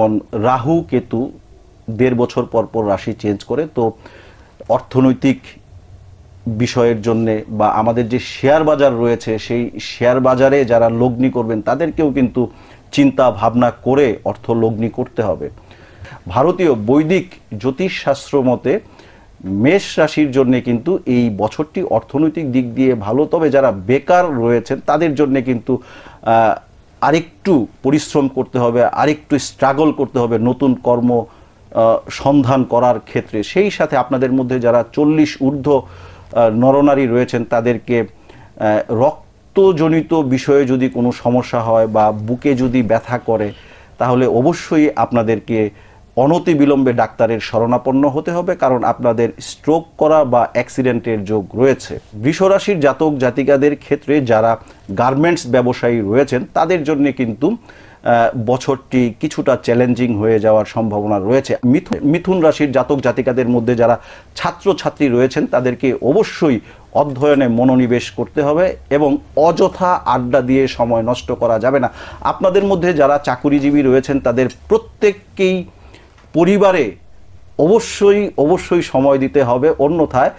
যেমন রাহু কেতু 1.5 বছর পর পর রাশি চেঞ্জ করে, তো অর্থনৈতিক বিষয়ের জন্য বা আমাদের যে শেয়ার বাজার রয়েছে সেই শেয়ার বাজারে যারা লগ্নি করবেন তাদেরকেও কিন্তু চিন্তা ভাবনা করে অর্থ লগ্নি করতে হবে। ভারতীয় বৈদিক জ্যোতিষশাস্ত্র মতে মেষ রাশির জন্য কিন্তু এই বছরটি অর্থনৈতিক দিক দিয়ে ভালো, তবে যারা বেকার রয়েছেন তাদের জন্য কিন্তু আরেকটু পরিশ্রম করতে হবে, আরেকটু স্ট্রাগল করতে হবে নতুন কর্ম সন্ধান করার ক্ষেত্রে। সেই সাথে আপনাদের মধ্যে যারা 40 ঊর্ধ্ব নরনারী রয়েছেন তাদেরকে রক্তজনিত বিষয়ে যদি কোনো সমস্যা হয় বা বুকে যদি ব্যথা করে তাহলে অবশ্যই আপনাদেরকে অনতিবিলম্বে ডাক্তারের শরণাপন্ন হতে হবে, কারণ আপনাদের স্ট্রোক করা বা অ্যাক্সিডেন্টের যোগ রয়েছে। বৃষ রাশির জাতক জাতিকাদের ক্ষেত্রে যারা গার্মেন্টস ব্যবসায়ী রয়েছেন তাদের জন্য কিন্তু বছরটি কিছুটা চ্যালেঞ্জিং হয়ে যাওয়ার সম্ভাবনা রয়েছে। মিথুন রাশির জাতক জাতিকাদের মধ্যে যারা ছাত্রছাত্রী রয়েছেন তাদেরকে অবশ্যই অধ্যয়নে মনোনিবেশ করতে হবে এবং অযথা আড্ডা দিয়ে সময় নষ্ট করা যাবে না। আপনাদের মধ্যে যারা চাকুরিজীবী রয়েছেন তাদের প্রত্যেককেই পরিবারে অবশ্যই সময় দিতে হবে, অন্যথায়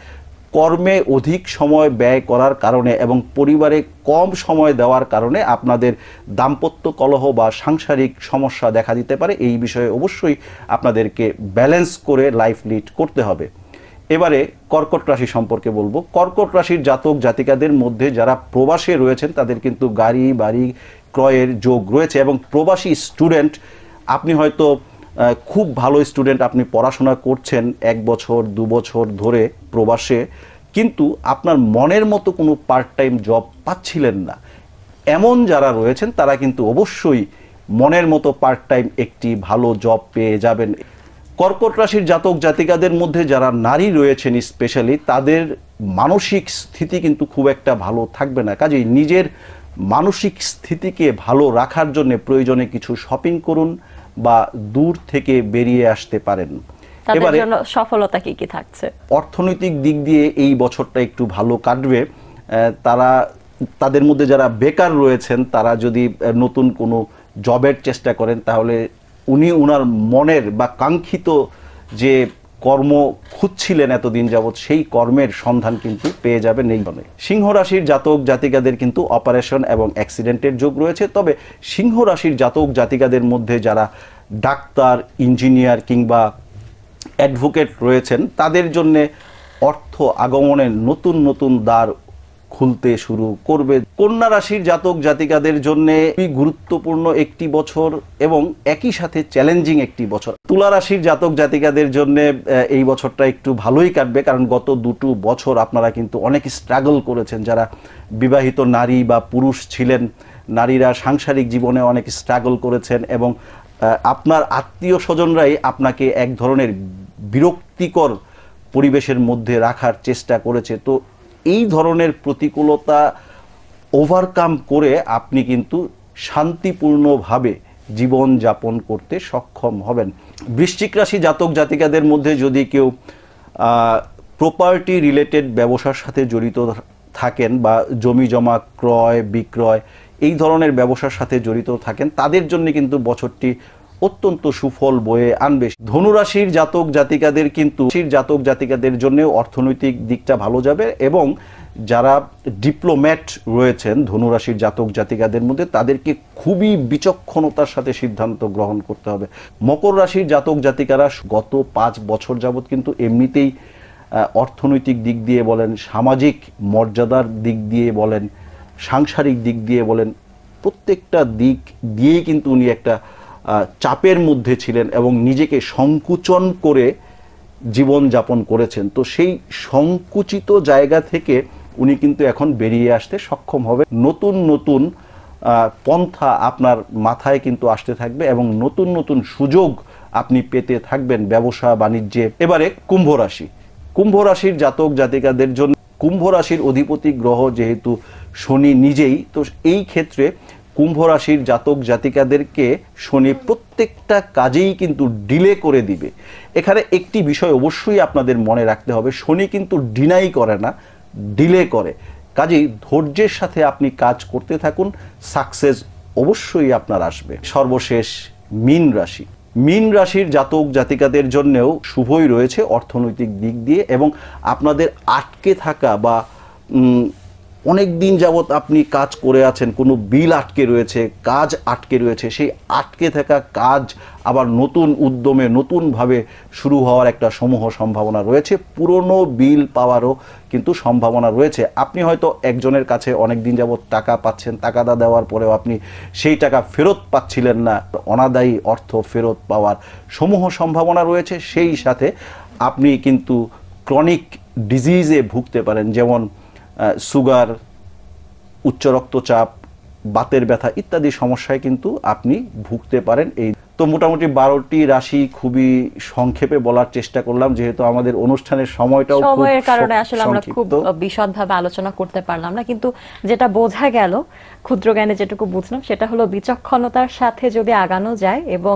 কর্মে অধিক সময় ব্যয় করার কারণে এবং পরিবারে কম সময় দেওয়ার কারণে আপনাদের দাম্পত্য কলহ বা সাংসারিক সমস্যা দেখা দিতে পারে। এই বিষয়ে অবশ্যই আপনাদেরকে ব্যালেন্স করে লাইফ লিড করতে হবে। এবারে কর্কট রাশি সম্পর্কে বলবো। কর্কট রাশির জাতক জাতিকাদের মধ্যে যারা প্রবাসে রয়েছেন তাদের কিন্তু গাড়ি বাড়ি ক্রয়ের যোগ রয়েছে এবং প্রবাসী স্টুডেন্ট, আপনি হয়তো খুব ভালো স্টুডেন্ট, আপনি পড়াশোনা করছেন 1 বছর 2 বছর ধরে প্রবাসে, কিন্তু আপনার মনের মতো কোনো পার্ট টাইম জব পাচ্ছিলেন না, এমন যারা রয়েছেন তারা কিন্তু অবশ্যই মনের মতো পার্ট টাইম একটি ভালো জব পেয়ে যাবেন। কর্কট রাশির জাতক জাতিকাদের মধ্যে যারা নারী রয়েছেন স্পেশালি, তাদের মানসিক স্থিতি কিন্তু খুব একটা ভালো থাকবে না। কাজেই নিজের মানসিক স্থিতিকে ভালো রাখার জন্য প্রয়োজনে কিছু শপিং করুন বা দূর থেকে বেরিয়ে আসতে পারেন। এবারে সফলতা কি কি থাকছে? অর্থনৈতিক দিক দিয়ে এই বছরটা একটু ভালো কাটবে। তাদের মধ্যে যারা বেকার রয়েছেন তারা যদি নতুন কোনো জবের চেষ্টা করেন তাহলে উনার মনের বা কাঙ্ক্ষিত যে কর্ম খুঁজছিলেন এতদিন যাবৎ সেই কর্মের সন্ধান কিন্তু পেয়ে যাবেন এই জন্য। সিংহ রাশির জাতক জাতিকাদের কিন্তু অপারেশন এবং অ্যাক্সিডেন্টের যোগ রয়েছে, তবে সিংহ রাশির জাতক জাতিকাদের মধ্যে যারা ডাক্তার, ইঞ্জিনিয়ার কিংবা অ্যাডভোকেট রয়েছেন তাদের জন্য অর্থ আগমনের নতুন দ্বার খুলতে শুরু করবে। কন্যা রাশির জাতক জাতিকাদের জন্য গুরুত্বপূর্ণ একটি বছর এবং একই সাথে চ্যালেঞ্জিং একটি বছর। তুলা রাশির জাতক জাতিকাদের জন্য এই বছরটা একটু ভালোই কাটবে, কারণ গত 2 বছর আপনারা কিন্তু অনেক স্ট্রাগল করেছেন। যারা বিবাহিত নারী বা পুরুষ ছিলেন, নারীরা সাংসারিক জীবনে অনেক স্ট্রাগল করেছেন এবং আপনার আত্মীয় স্বজনরাই আপনাকে এক ধরনের বিরক্তিকর পরিবেশের মধ্যে রাখার চেষ্টা করেছে। তো এই ধরনের প্রতিকূলতা ওভারকাম করে আপনি কিন্তু শান্তিপূর্ণভাবে জীবন যাপন করতে সক্ষম হবেন। বৃশ্চিক রাশি জাতক জাতিকাদের মধ্যে যদি কেউ প্রপার্টি রিলেটেড ব্যবসার সাথে জড়িত থাকেন বা জমি জমা ক্রয় বিক্রয় এই ধরনের ব্যবসার সাথে জড়িত থাকেন তাদের জন্য কিন্তু বছরটি অত্যন্ত সুফল বয়ে আনবে। ধনুরাশির জাতক জাতিকাদের কিন্তু জাতক-জাতিকাদের জন্য অর্থনৈতিক দিকটা ভালো যাবে এবং যারা ডিপ্লোম্যাট রয়েছেন ধনুরাশির জাতক জাতিকাদের মধ্যে তাদেরকে খুবই বিচক্ষণতার সাথে সিদ্ধান্ত গ্রহণ করতে হবে। মকর রাশির জাতক জাতিকারা গত 5 বছর যাবৎ কিন্তু এমনিতেই অর্থনৈতিক দিক দিয়ে বলেন, সামাজিক মর্যাদার দিক দিয়ে বলেন, সাংসারিক দিক দিয়ে বলেন, প্রত্যেকটা দিক দিয়েই কিন্তু উনি একটা চাপের মধ্যে ছিলেন এবং নিজেকে সংকুচন করে জীবন যাপন করেছেন। তো সেই সংকুচিত জায়গা থেকে উনি কিন্তু এখন বেরিয়ে আসতে সক্ষম হবে। নতুন পন্থা আপনার মাথায় কিন্তু আসতে থাকবে এবং নতুন সুযোগ আপনি পেতে থাকবেন ব্যবসা বাণিজ্যে। এবারে কুম্ভ রাশি। কুম্ভ রাশির জাতক জাতিকাদের জন্য কুম্ভ রাশির অধিপতি গ্রহ যেহেতু শনি নিজেই, তো এই ক্ষেত্রে কুম্ভ রাশির জাতক জাতিকাদেরকে শনি প্রত্যেকটা কাজেই কিন্তু ডিলে করে দিবে। এখানে একটি বিষয় অবশ্যই আপনাদের মনে রাখতে হবে, শনি কিন্তু ডিনাই করে না, ডিলে করে। কাজেই ধৈর্যের সাথে আপনি কাজ করতে থাকুন, সাকসেস অবশ্যই আপনার আসবে। সর্বশেষ মীন রাশি। মীন রাশির জাতক জাতিকাদের জন্যও শুভই রয়েছে অর্থনৈতিক দিক দিয়ে, এবং আপনাদের আটকে থাকা বা অনেক দিন যাবৎ আপনি কাজ করে আছেন, কোনো বিল আটকে রয়েছে, কাজ আটকে রয়েছে, সেই আটকে থাকা কাজ আবার নতুন উদ্যমে নতুনভাবে শুরু হওয়ার একটা সমূহ সম্ভাবনা রয়েছে। পুরনো বিল পাওয়ারও কিন্তু সম্ভাবনা রয়েছে। আপনি হয়তো একজনের কাছে অনেক দিন যাবৎ টাকা পাচ্ছেন, টাকাটা দেওয়ার পরেও আপনি সেই টাকা ফেরত পাচ্ছিলেন না, অনাদায়ী অর্থ ফেরত পাওয়ার সমূহ সম্ভাবনা রয়েছে। সেই সাথে আপনি কিন্তু ক্রনিক ডিজিজে ভুগতে পারেন, যেমন সুগার, উচ্চ রক্তচাপ, বাতের ব্যথা ইত্যাদি সমস্যায় কিন্তু আপনি ভুগতে পারেন। এই তো মোটামুটি 12টি রাশি খুবই সংক্ষেপে বলার চেষ্টা করলাম, যেহেতু আমাদের অনুষ্ঠানের সময়টাও সময়ের কারণে আসলে আমরা খুব বিশদভাবে আলোচনা করতে পারলাম না, কিন্তু যেটা বোঝা গেল, ক্ষুদ্র জ্ঞানে যেটুকু বুঝলাম সেটা হলো বিচক্ষণতার সাথে যদি আগানো যায় এবং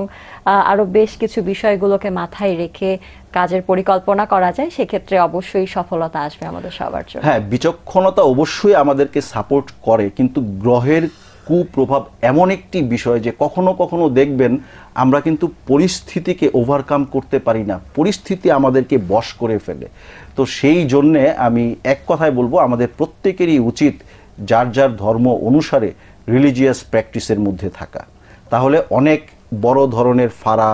আরো বেশ কিছু বিষয়গুলোকে মাথায় রেখে কাজের পরিকল্পনা করা যায়, সেক্ষেত্রে অবশ্যই সফলতা আসবে আমাদের সবার জন্য। হ্যাঁ, বিচক্ষণতা অবশ্যই আমাদেরকে সাপোর্ট করে, কিন্তু গ্রহের কুপ্রভাব এমন একটি বিষয় যে কখনো কখনো দেখবেন আমরা কিন্তু পরিস্থিতিকে ওভারকাম করতে পারি না, পরিস্থিতি আমাদেরকে বশ করে ফেলে। তো সেই জন্যে আমি এক কথায় বলবো, আমাদের প্রত্যেকেরই উচিত যার যার ধর্ম অনুসারে রিলিজিয়াস প্র্যাকটিসের মধ্যে থাকা, তাহলে অনেক বড় ধরনের ফাড়া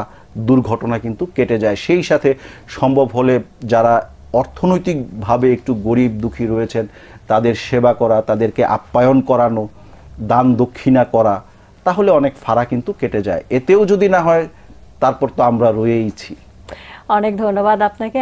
দুর্ঘটনা কিন্তু কেটে যায়। সেই সাথে সম্ভব হলে যারা অর্থনৈতিকভাবে একটু গরিব দুঃখী রয়েছেন তাদের সেবা করা, তাদেরকে আপ্যায়ন করানো, দান দক্ষিণা করা, তাহলে অনেক ফাড়া কিন্তু কেটে যায়। এতেও যদি না হয় তারপর তো আমরা রয়েইছি। অনেক ধন্যবাদ আপনাকে।